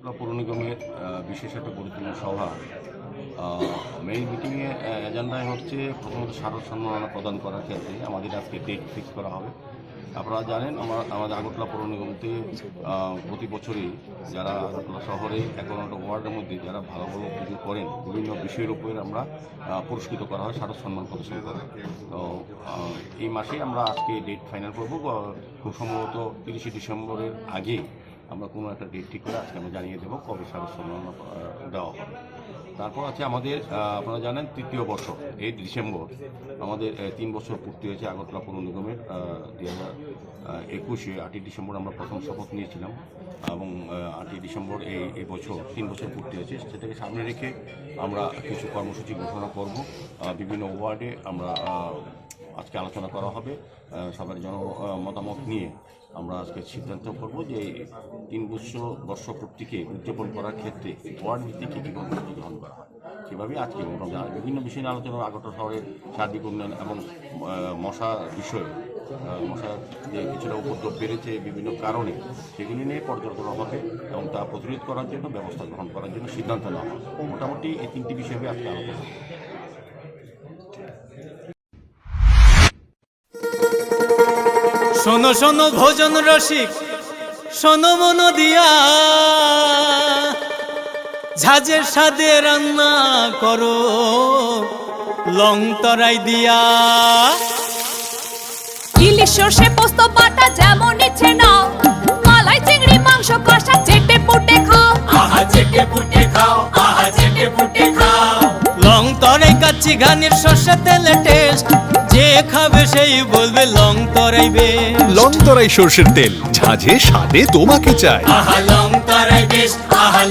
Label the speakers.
Speaker 1: আগরতলা পৌর নিগমের বিশেষ একটা গুরুত্বপূর্ণ সভা। মেইন মিটিংয়ে এজেন্ডায় হচ্ছে প্রথমত স্মারক সম্মাননা প্রদান করার ক্ষেত্রে আমাদের আজকে ডেট ফিক্স করা হবে। আপনারা জানেন আমাদের আগরতলা পৌর নিগমতে প্রতি বছরই যারা আগরতলা শহরে 11টা ওয়ার্ডের মধ্যে যারা ভালো ভালো কিছু করেন বিভিন্ন বিষয়ের উপরে আমরা পুরস্কৃত করা হয়, স্মারক সম্মান প্রদর্শন করা হয়। তো এই মাসে আমরা আজকে ডেট ফাইনাল করবো, খুব সম্ভবত 30শে ডিসেম্বরের আগে আমরা কোনো একটা ডেট ঠিক করে আজকে আমরা জানিয়ে দেবো কবে স্মারক সম্মাননা দেওয়া হবে। তারপর আছে আমাদের আপনারা জানেন তৃতীয় বর্ষ, এই ডিসেম্বর আমাদের 3 বছর পূর্তি হয়েছে আগরতলা পৌর নিগমের। 2021-এ 8ই ডিসেম্বর আমরা প্রথম শপথ নিয়েছিলাম এবং 8ই ডিসেম্বর এই বছর 3 বছর পূর্তি হয়েছে। সেটাকে সামনে রেখে আমরা কিছু কর্মসূচি ঘোষণা করব। বিভিন্ন ওয়ার্ডে আমরা আজকে আলোচনা করা হবে, সবার মতামত নিয়ে আমরা আজকে সিদ্ধান্ত করব যে 3 বর্ষ পূর্তিকে উদযাপন করার ক্ষেত্রে ওয়ার্ড ভিত্তিক কী কর্মসূচি গ্রহণ করা হয়, কীভাবে আজকে বিভিন্ন বিষয় নিয়ে আলোচনা। আগরতলা শহরের সার্বিক উন্নয়ন এবং মশার বিষয়ে, মশার যে কিছুটা উপদ্রব বেড়েছে বিভিন্ন কারণে, সেগুলি নিয়ে পর্যালোচনা হবে এবং তা প্রতিরোধ করার জন্য ব্যবস্থা গ্রহণ করার জন্য সিদ্ধান্ত নেওয়া হবে। মোটামুটি এই 3টি বিষয়ে আজকে আলোচনা।
Speaker 2: শোনো শোনো ভোজন রসিক, শোনো মন দিয়া, ঝাঁঝের স্বাদে রান্না করো লং তরাই দিয়া।
Speaker 3: ইলিশ সর্ষে পোস্ত বাটা যেমন ইচ্ছে নাও, মালাই চিংড়ি মাংস কষা চেটে পুটে খাও,
Speaker 2: আহা চেটে পুটে খাও, আহা চেটে পুটে খাও। লং তরাই কাচ্চি ঘানির সর্ষে তেলে টেস্ট, যে খাবে সেই বলবে লং তরাই বেশ।
Speaker 4: লং তরাই সর্ষের তেল, ঝাঁঝে স্বাদে তোমাকে চাই।
Speaker 2: আহা লং তরাই বেশ, আহা